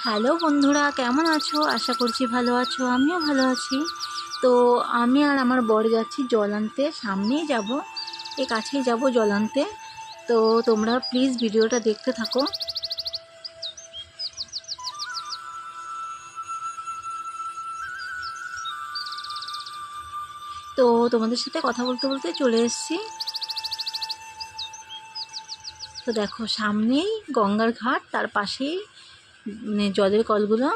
Hello বন্ধুরা, কেমন আছো? আশা করছি ভালো আছো, আমিও ভালো আছি। তো আমি আর আমার বর যাচ্ছি জল আনতে, সামনেই যাব, এই কাছেই যাব জল আনতে। তো তোমরা প্লিজ ভিডিওটা দেখতে থাকো। তো তোমাদের সাথে কথা বলতে বলতে চলে এসেছি। তো দেখো সামনেই গঙ্গার ঘাট, তার পাশেই জলের কলগুলো।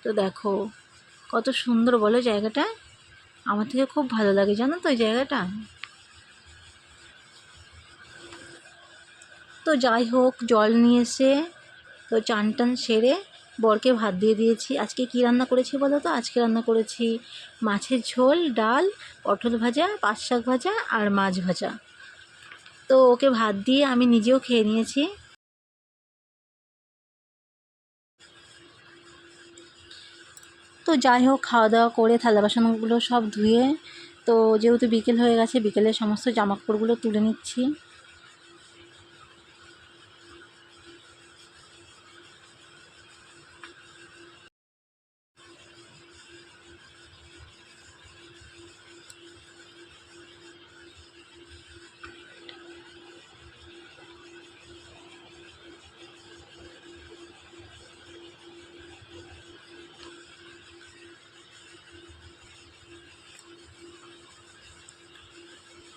তো দেখো কত সুন্দর বলো জায়গাটা, আমার থেকে খুব ভালো লাগে জানো তো এই জায়গাটা। তো যাই হোক, জল নিয়ে এসে তো চান টান সেরে বরকে ভাত দিয়ে দিয়েছি। আজকে কি রান্না করেছি বলো তো? আজকে রান্না করেছি মাছের ঝোল, ডাল, পটল ভাজা, পাট শাক ভাজা আর মাছ ভাজা। তো ওকে ভাত দিয়ে আমি নিজেও খেয়ে নিয়েছি। তো যাই হোক, খাওয়া দাওয়া করে থালা বাসনগুলো সব ধুয়ে, তো যেহেতু বিকেল হয়ে গেছে, বিকেলের সমস্ত জামাকাপড়গুলো তুলে নিচ্ছি।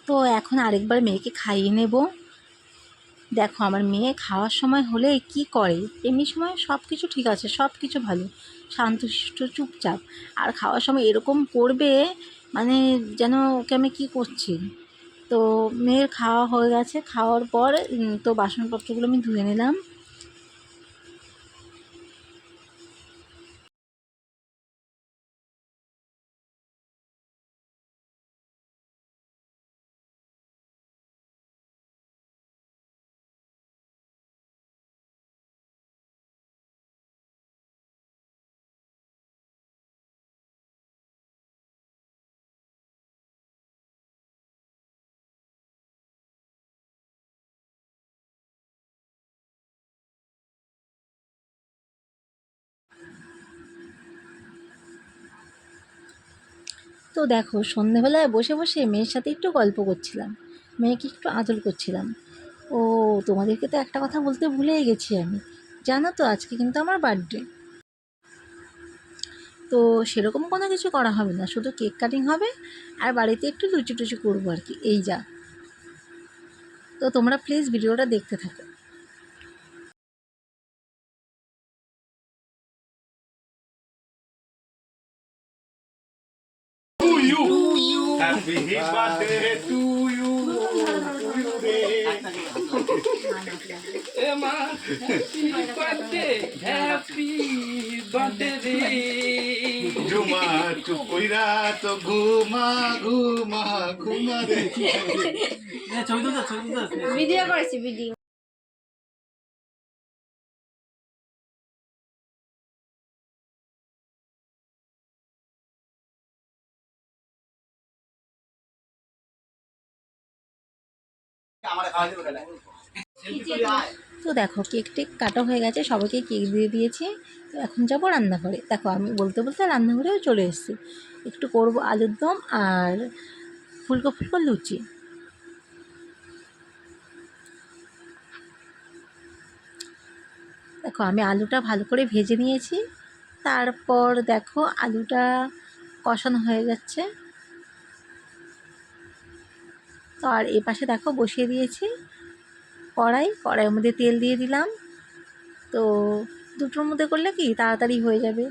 তো এখন আরেকবার মেয়েকে খাইয়ে নেব। দেখো আমার মেয়ে খাওয়ার সময় হলে কি করে, এমনি সময় সব কিছু ঠিক আছে, সব কিছু ভালো, শান্তশিষ্ট চুপচাপ, আর খাওয়ার সময় এরকম করবে মানে যেন ওকে আমি কী করছি। তো মেয়ের খাওয়া হয়ে গেছে, খাওয়ার পর তো বাসনপত্রগুলো আমি ধুয়ে নিলাম। তো দেখো সন্ধেবেলায় বসে বসে মেয়ের সাথে একটু গল্প করছিলাম, মেয়েকে একটু আদর করছিলাম। ও তোমাদেরকে তো একটা কথা বলতে ভুলেই গেছি আমি, জানো তো আজকে কিন্তু আমার বার্থডে। তো সেরকম কোনো কিছু করা হবে না, শুধু কেক কাটিং হবে আর বাড়িতে একটু লুচি টুচি করবো আর কি, এই যা। তো তোমরা প্লিজ ভিডিওটা দেখতে থাকো। Happy birthday to you. Emma, happy birthday. Juma chukoira to ঘুমা ঘুমা ঘুমা রে। ভিডিও করেছি ভিডিও। তো দেখো কেক টেক কাটা হয়ে গেছে, সবাইকে কেক দিয়ে দিয়েছি। তো এখন যাবো রান্নাঘরে। দেখো আমি বলতে বলতে রান্নাঘরেও চলে এসেছি। একটু করবো আলুর দম আর ফুলকো ফুলকো লুচি। দেখো আমি আলুটা ভালো করে ভেজে নিয়েছি, তারপর দেখো আলুটা কষানো হয়ে যাচ্ছে। তো আর এ পাশে দেখো বসিয়ে দিয়েছি কড়াইয়ের মধ্যে তেল দিয়ে দিলাম। তো দুটোর মধ্যে করলে কি তাড়াতাড়ি হয়ে যাবে।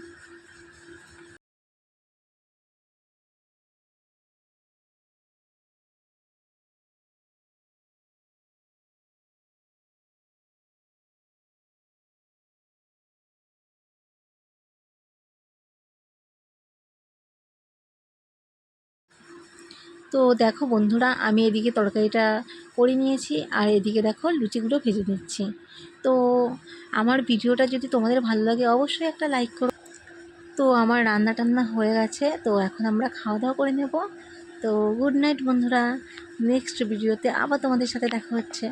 তো দেখো বন্ধুরা, আমি এদিকে তরকারিটা করে নিয়েছি আর এদিকে দেখো লুচিগুলো ভেজে নিচ্ছি। তো আমার ভিডিওটা যদি তোমাদের ভালো লাগে অবশ্যই একটা লাইক করো। তো আমার রান্না টান্না হয়ে গেছে, তো এখন আমরা খাওয়া দাওয়া করে নেব। তো গুড নাইট বন্ধুরা, নেক্সট ভিডিওতে আবার তোমাদের সাথে দেখা হচ্ছে।